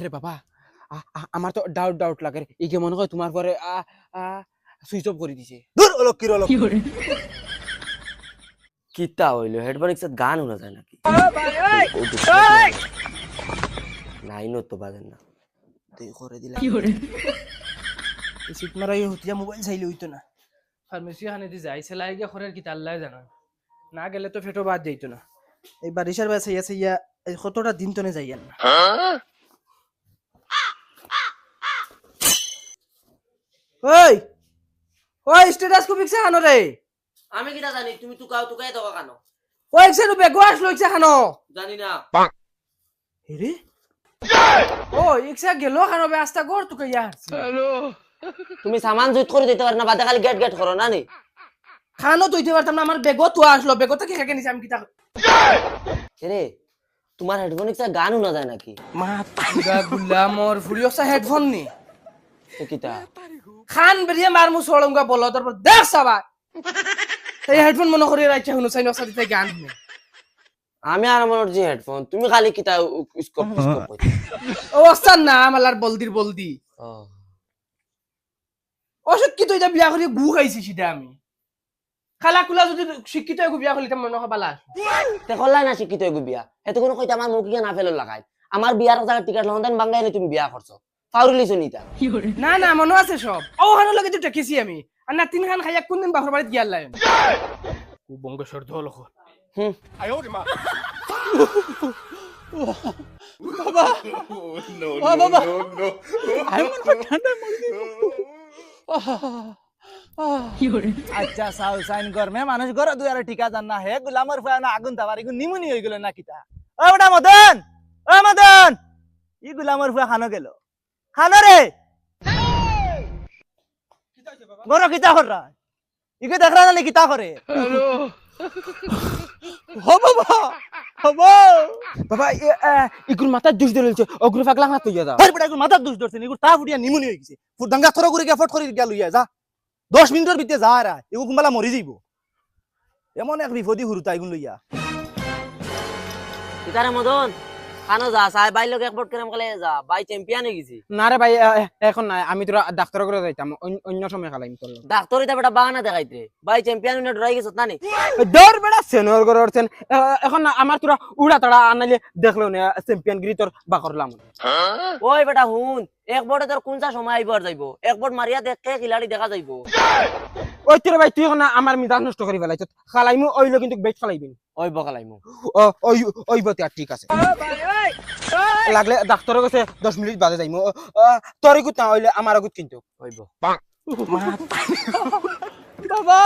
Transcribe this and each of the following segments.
রে বাবা আমার তো ডাউট লাগে এই যে মনে হয় তোমার পরে সুইচ অফ করে দিছে দূর অলক কি কিতা হইলো হেডফোন একসাথে গান শোনা যায় নাকি নাইনও তো বাজেন না তুই করে দিলা সিট মারাই হতিয়া মোবাইল চাইলে হইতো না ফার্মেসি খানে দি যাই সেলাই গিয়ে খরের কি আল্লাহ জানা না গেলে তো ফেটো বাদ যাইতো না এই বারিশার বাস চাইয়া কতটা দিন তনে যাইয়ান না ওই ওই স্ট্যাটাস কো পিকছে খানো রে আমি কিটা জানি তুমি তুকাই দাও কেন ওই একসাথে বেগো আসলো ইচ্ছা খানো জানি না রে ও ইচ্ছা গেল খানো বে আস্তা গর তুকে ইয়ার তুমি সামান জুত করে দিতে পার না বাদে খালি গেট করো না নি খানো তো দিতে পারতাম না আমার বেগো তো আসলো বেগো থেকে খেকে নিছে আমি কিটা রে তোমার হেডফোন একসাথে গান শোনা যায় নাকি মা পুরা গুলা মোর ফুরিয়সা হেডফোন নি তো কিতা খান বেরিয়ে মার মু সোলঙ্গা বলো তারপর দেখ সবা এই হেডফোন মনে করে রাইছে হুনো সাইনো সাথে গান শুনে আমি আর আমার যে হেডফোন তুমি খালি কিতা স্কোপ ও ওস্তাদ না আমালার বলদি অশিক্ষিত এটা বিয়া করে গু খাইছি সেটা আমি খালা কুলা যদি শিক্ষিত হয়ে বিয়া করলিতাম মনে হয় বালা তে করলাই না শিক্ষিত হয়ে বিয়া এত কোনো কইতা আমার মুখ গিয়া না ফেলো লাগাই আমার বিয়ার জায়গা টিকেট লন্ডন বাংলায় তুমি বিয়া করছো ফাউরিলিছো নিতা না না মনে আছে সব ও হানো লাগে তো টেকেছি আমি আর না তিন খান খাইয়া কোনদিন বাপর বাড়িতে গিয়াল লাইন ও বঙ্গেশ্বর ধল বাবা বাবা আচ্ছা সাউ সাইন গরমে মানুষ গর দুই আর ঠিকা জান না হে গুলামর ফায় না আগুন তাবার ইগু নিমুনি হই গেল না কিতা ও বড়া মদন ই গুলামর ফায় খানো গেল খানো রে গর কিতা কররা ইকে দেখরা না কিতা করে হ্যালো ও বাবা হবো বাবা ইগুর মাথা দুষ ধরেছে অগ্র পাগলা হাত হইয়া দাও আরে বড়া ইগুর মাথা দুষ ধরছে ইগুর তা ফুটিয়া নিমুনি হই গেছে ফুরদাঙ্গা থর করে গিয়া ফট করে গিয়া লইয়া যা 10 মিনিটের ভিতরে যা রা ইগু কুম্বালা মরি যাইব এমন এক বিপদি হুরুতা ইগুন লইয়া কিতারে মদন খানো যা সাই বাই লোক একপট করে আমকালে যা বাই চ্যাম্পিয়ন হয়ে গেছি না রে ভাই এখন নাই আমি তোরা ডাক্তার করে যাইতাম অন্য সময় খালাইম তোর ডাক্তার এটা বেটা বাহানা দেখাইতে বাই চ্যাম্পিয়ন হয়ে ডরাই গেছত না নি দৌড় বেড়া সেনর করে উঠছেন এখন না আমার তোরা উড়া তাড়া আনাইলে দেখলো না চ্যাম্পিয়ন গিরি তোর বা করলাম ওই বেটা হুন এক বড়ে তোর কোনটা সময় আইবার যাইবো এক বড় মারিয়া দেখে খিলাড়ি দেখা যাইবো ওই তোর ভাই তুই এখন আমার মিজাজ নষ্ট করে ফেলাইছ খালাইমু ওইলো কিন্তু বেট খালাইবিন ওই বকালাইমু ওই বতে আর ঠিক আছে লাগলে ডাক্তারের কাছে 10 মিনিট বাদে যাইমু তোর গুত না হইলে আমার গুত কিন্তু হইব বাবা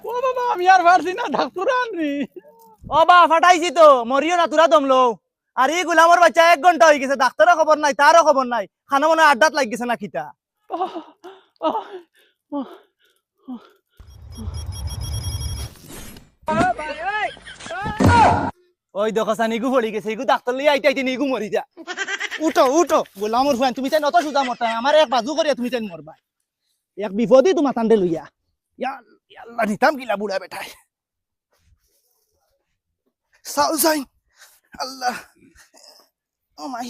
ও বাবা আমি আর পারছি না ডাক্তার আনরি ও বা ফাটাইছি তো মরিও না তোরা দমলো আর এই গুলামর বাচ্চা 1 ঘন্টা হয়ে গেছে ডাক্তারের খবর নাই তারও খবর নাই খানা মনে আড্ডাত লাগ গেছে না খিতা ওই দেখো সানিগু পড়ি গেছে ইগু ডাক্তার লই আইতে নিগু মরি যা উঠো গোলামর ফুয়ান তুমি চাই নত সুদা মরতা আমার এক বাজু করিয়া তুমি চাই মরবা এক বিপদই তোমার তান্ডে লইয়া আল্লাহ নিতাম কিলা বুড়া বেটাই সাউ সাইন আল্লাহ ও মাই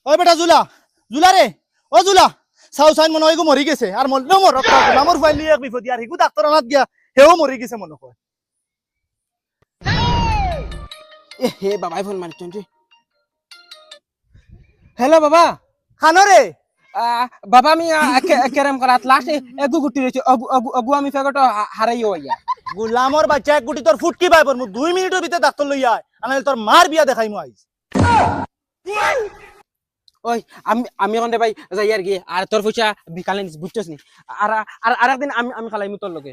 ওই বেটা জুলা রে ও জুলা সাউ সাইন মনে হয় মরি গেছে আর মরলেও মর গোলামর ফুয়ান লই এক বিপদ আর হিগু ডাক্তার আনাত গিয়া হেও মরি গেছে মনে হয় হে বাবাই ফোন মারছেন রে হ্যালো বাবা খানো রে বাবা আমি কেরাম করাত লাস্ট এগু গুটি রয়েছে অগু আমি ফেগট হারাইও ইয়া গুলামর বাচ্চা এক গুটি তোর ফুটকি পাই পর 2 মিনিটের ভিতরে ডাক্তার লই আয় আনাইলে তোর মার বিয়া দেখাইমু আইস ওই আমি এখন ভাই যাই আর কি আর তোর পয়সা বিকালে নিস বুঝছস নি আর আরেকদিন আমি খালাইমু তোর লগে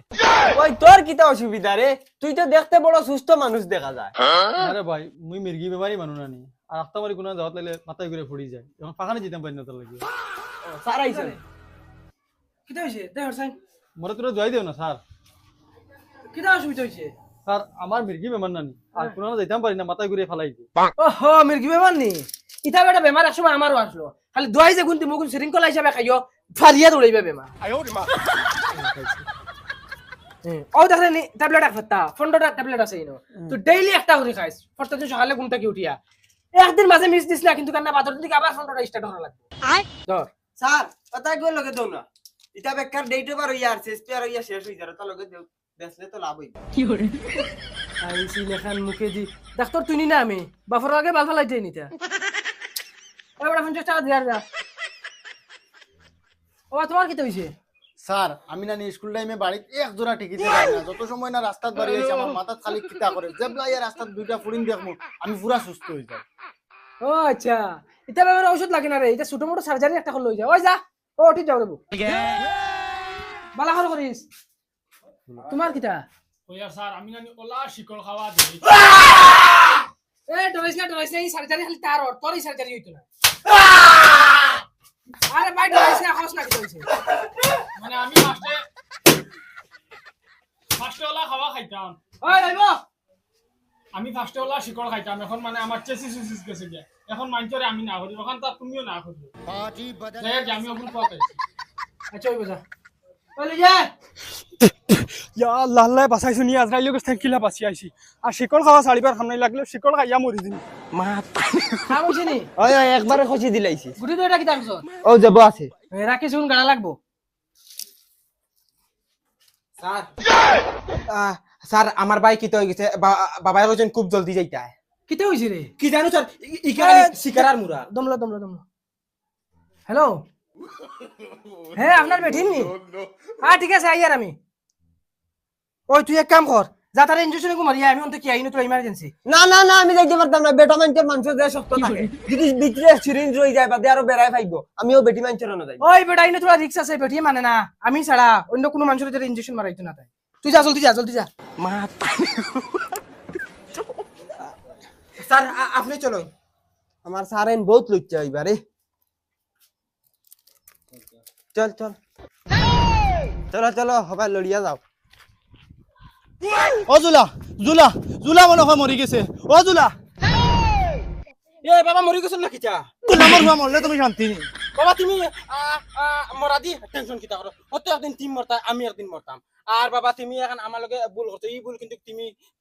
ওই তোর কিটা অসুবিধা রে তুই তো দেখতে বড় সুস্থ মানুষ দেখা যায় আরে ভাই মুই মির্গি বেমারি মানু না নি আর আস্তা মারি কোনা যাওয়াত লাইলে মাথায় ঘুরে ফুড়ি যায় এখন পাখানে যেতাম পারি না তোর লাগি স্যার আইছে কিটা হইছে দেখ সাইন মরে তোরা জয় দিও না স্যার কিটা অসুবিধা হইছে স্যার আমার মির্গি বেমার নানি আর কোনা যাইতাম পারি না মাথায় ঘুরে ফালাই দি ওহো মির্গি বেমার নি ইটা বেটা বেমার একসময় আমারও আসলো খালি দোয়াই যে গুনতি মুগুন শৃঙ্খলা হিসাবে খাইও ফারিয়া দৌড়াইবে বেমার ও দেখলে নি ট্যাবলেট এক ফেতা 15টা ট্যাবলেট আছে ইনো তো ডেইলি একটা করে খাইস প্রত্যেকদিন সকালে ঘুম থেকে উঠিয়া একদিন মাঝে মিস দিস না কিন্তু কান্না বাদর দিকে আবার ফোনটা স্টার্ট করা লাগবে ধর স্যার কথা কই লগে দাও না ইটা বেকার ডেট ওভার হইয়া আর শেষ পেয়ার হইয়া শেষ হই যাবে তা লগে দেও বেসলে তো লাভ হইবে আইসি লেখান মুখে দি ডাক্তার তুই নি না আমি বাফর আগে বাল ফালাই দেই নিতা ওই বড় 50 টাকা দিয়া যা ও তোমার কি তো হইছে স্যার আমি না স্কুল টাইমে বাড়িতে এক জোড়া টিকিতে পাই না যত সময় না রাস্তাত বাড়ি আইছে আমার মাথাত খালি কিতা করে জেবলা ইয়া রাস্তাত দুইটা ফুরিন দেখমু আমি পুরা সুস্থ হই যাই ও আচ্ছা এটা ব্যাপারে ওষুধ লাগে না রে এটা ছোট মোটো সার্জারি একটা করলে হই যায় ওই যা ও ঠিক যাও রে বালা করে করিস তোমার কিটা ওয়া স্যার আমি নানি ওলা শিকল খাওয়া দেই এ ডরাইস না এই সার্জারি খালি তার ওর তোরই সার্জারি হইতো না আরে ভাই ডরাইস না খরচ না কি হইছে মানে আমি ফার্স্টে ওলা খাওয়া খাইতাম ওই রাইবো আমি ফার্স্টে ওলা শিকল খাইতাম এখন মানে আমার চেসিস গেছে গে এখন মানছরে আমি না করি এখন তা তুমিও না করি যাই আমি ওগুলো পাই আচ্ছা ওই বুঝা ওই যা ইয়া আল্লাহ আল্লাহ বাঁচাইছো নি আজরাইল গেছ কিলা বাঁচি আইছি আর শিকল খাওয়া ছাড়িবার খাম নাই লাগলে শিকল খাইয়া মরি দিন খাম হইছে নি ওই ওই একবারে খসি দিলাইছি গুটি তো এটা কি থাকছ ও যাব আছে রাখি শুন গাড়া লাগবো স্যার স্যার আমার ভাই কি তো হয়ে গেছে বাবাই ওজন খুব জলদি যাইতা কিতে হইছে রে কি জানো স্যার ইকারে শিকারার মুরা দমলো হ্যালো হ্যাঁ আপনার বেঠিন নি হ্যাঁ ঠিক আছে আইয়ার আমি ওই তুই এক কাম কর যা তার ইনজেকশন কো মারিয়া আমি অন্ত কি আইনো তো ইমার্জেন্সি না না না আমি যাইতে পারতাম না বেটা মানছের মানুষ যে শক্ত থাকে যদি ভিতরে সিরিঞ্জ রই যায় বাদে আরো বেড়ায় ফাইবো আমিও বেটি মানছের না যাই ওই বেটা আইনো তোরা রিক্স আছে বেটি মানে না আমি ছাড়া অন্য কোনো মানুষের যে ইনজেকশন মারাইতো না তাই তুই যা জলদি যা স্যার আপনি চলো আমার সারেন বহুত লুচ্চা এবারে চল চলো হবাই লড়িয়া যাও ও জুলা জুলা জুলা মনে হয় মরি গেছে ও জুলা এ বাবা মরি গেছ না কিটা জুলা মরলে তুমি শান্তি নি বাবা তুমি মরা দি টেনশন কিটা করো অত একদিন টিম মরতা আমি একদিন মরতাম আর বাবা তুমি এখন আমার লগে ভুল করছো এই ভুল কিন্তু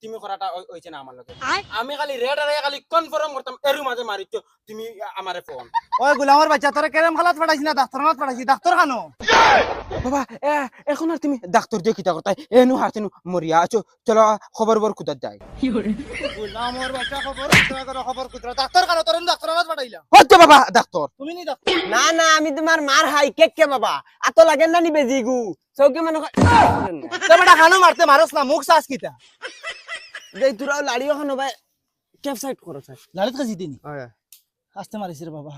তুমি করাটা হইছে না আমার লগে আমি খালি রেড আর খালি কনফার্ম করতাম এর মাঝে মারিছো তুমি আমারে ফোন ওই গোলামের বাচ্চা তোরা কেরম খালাত পাঠাইছি না ডাক্তারখানাত পাঠাইছি ডাক্তার খানো বাবা এখন আর তুমি ডাক্তার দিয়ে কিটা করতা এনু হাসিনু মরিয়া আছো চলো খবর খুদার যায় গোলামের বাচ্চা খবর কুতরা ডাক্তার খানো তোর ডাক্তারখানাত পাঠাইলা হচ্ছে বাবা ডাক্তার তুমি নি ডাক্তার না না আমি তোমার মার হাই কে বাবা আতো লাগেন না নি বেজিগু চৌকি মানে বেটা খানো মারতে মারস না মুখ সাস কিতা দেই তুরাও লাড়িও খানো ভাই ক্যাপসাইট করো স্যার লালিত কাজি দিনি হ্যাঁ আসতে মারিস রে বাবা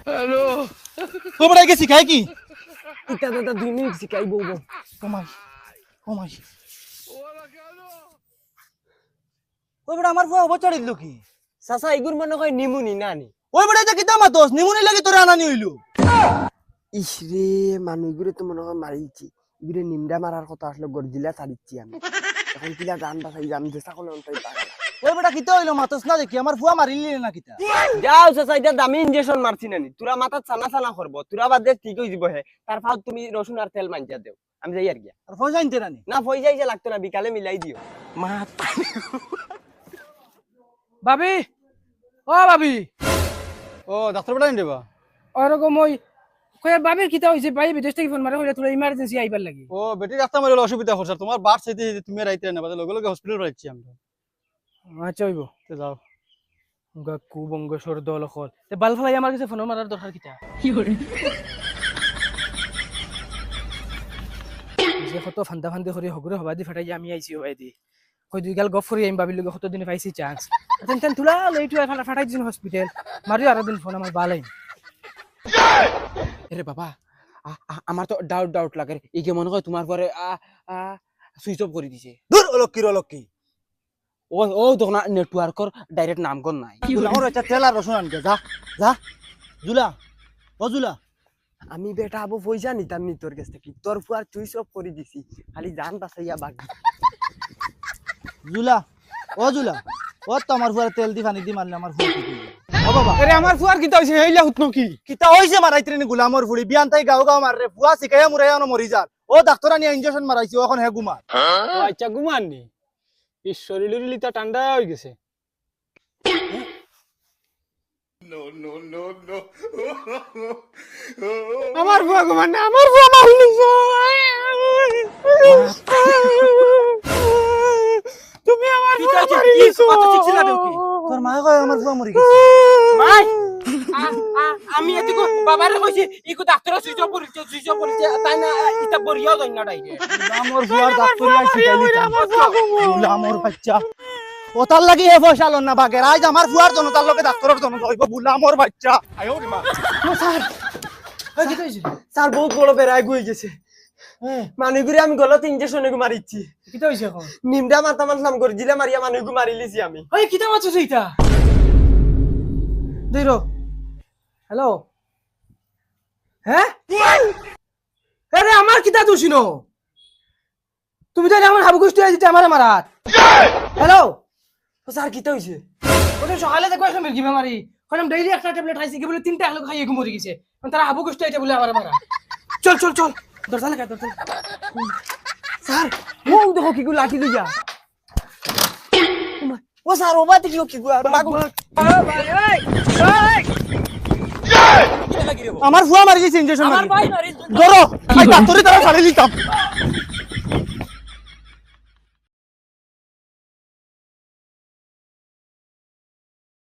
হ্যালো ও বড় গেছি খাই কি ইটা দাদা 2 মিনিট শিখাই বলবো কমাই ওই বড় আমার ফুয়া বচড় দিল কি চাচা এগুর মনে হয় নিমুনি না নি ওই বড় এটা কিতা মাতস নিমুনি লাগি তোরে আনানি হইলো ইসরে মানুষগুলো তো মনে হয় মারিছি এগুলো নিমডা মারার কথা আসলে গর্জিলা ছাড়িচ্ছি আমি এখন কিলা গান বাসাই আমি চেষ্টা করলে অন্তই পাগল ওই বড় কিতা হইলো মাতস না দেখি আমার ফুয়া মারিলি না কিতা যাও চাচা এটা দামি ইনজেকশন মারছি নানি তোরা মাথাত চানা করবো তোরা বাদ দে ঠিক হয়ে যাব হে তার ফাল তুমি রসুন আর তেল মাঞ্জা দেও আমি যাই আর গিয়া আর পয়সা আনতে নানি না ফই যাইছে লাগতো না বিকালে মিলাই দিও ভাবি ও ভাবি ও ডাক্তার বেটা দেবা ওরকম ওই কই ভাবির কিতা হইছে ভাই বিদেশ থেকে ফোন মারে হইলে তোরা ইমার্জেন্সি আইবার লাগি ও বেটি রাস্তা মারিলে অসুবিধা করছ তোমার বাট চাইতে তুমি রাইতে না বাদে লগে লগে হসপিটাল পাইছি আমরা আচ্ছা হইব তে যাও কুবঙ্গ সর দল খল তে বাল ফালাই আমার কাছে ফোন মারার দরকার কিতা যে কত ফান্দা ফান্দে করে হগরে হবা দি ফাটাই আমি আইছি হবাই দি কই দুই গাল গফ করি আমি ভাবিল কত দিনে পাইছি চান্স তেন তুলা লেইটু ফাটাই দিন হসপিটাল মারি আর দিন ফোন আমার বালাই আরে বাবা আমার তো ডাউট লাগে এই যে মনে হয় তোমার পরে সুইচ অফ করে দিছে দূর অলক্ষী ও তখন নেটওয়ার্কর ডাইরেক্ট নামগণ নাই আমার বাচ্চা তেল আর রসুন আনকে যা জুলা ও জুলা আমি বেটা আবু পয়সা নিতাম নি তোর কাছ থেকে তোর ফুয়ার চুইস অফ করে দিছি খালি জান বাসাইয়া বাকি জুলা ও তো আমার ফুয়ার তেল দি পানি দি মারলে আমার ফুয়া কি করবে? ও বাবা আরে আমার ফুয়ার কিতা হইছে হেইলা হুতনো কি কিতা হইছে মারাইতে নি গোলামর ফুড়ি বিয়ান তাই গাও মার রে ফুয়া শিখাইয়া মুরাইয়া ন মরি যার ও ডাক্তার আনিয়া ইনজেকশন মারাইছি এখন হে ঘুমা আচ্ছা ঘুমাননি এই শরীরের লিতা ঠান্ডা হয়ে গেছে আমার বুয়া ঘুমান না আমার বুয়া মারলি তুমি আমার কি বুয়া কইছে? মারি কি কত চিল্লা দেও কি? তোর মা কয় আমার বুয়া মরি গেছে মাই আমি এদিকে বাবারে কইছি ইকো ডাক্তার সুইচ পড়িছে তাই না ইটা বরিয়াও যাই না ডাইরে আমার বুয়ার ডাক্তারি আইছি আমার বাচ্চা ও তার লাগি হে পয়সা লন না বাগের আজ আমার বুয়ার জন্য তার লগে ডাক্তারের জন্য হইব বুলা আমার বাচ্চা কি কইছে স্যার বহুত বড় বেড়াই গুই গেছে মানুষগুলি আমি গলত ইঞ্জেকশন মারিছি কি কইছে এখন নিমডা মারতাম মারলাম করে জিলা মারিয়া মানুষগু মারি লিছি আমি ওই কিতা মারছস এইটা দেইরো হ্যালো হ্যাঁ আরে আমার কিতা দোষিনো তুমি তো আমার হাবু গোষ্ঠী আইতে আমার মারাত হ্যালো স্যার কিতা হইছে ওটা সকালে দেখো এখন মির্গি বেমারি কইলাম ডেইলি একটা ট্যাবলেট খাইছি কি বলে তিনটা একলগ খাইয়ে ঘুম মরে গেছে তারা হাবু গোষ্ঠী আইতে বলে আমার মারা চল চল চল দরজা লাগা দরজা স্যার ও দেখো কি গু লাঠি লইয়া ও স্যার ও বাতি কি গু বাগু আমার বুয়া মারি গেছে ইনজেকশন আমার মারি ভাই মারি ধরো আই ডাক্তারি তারা ছাড়ি লিতাম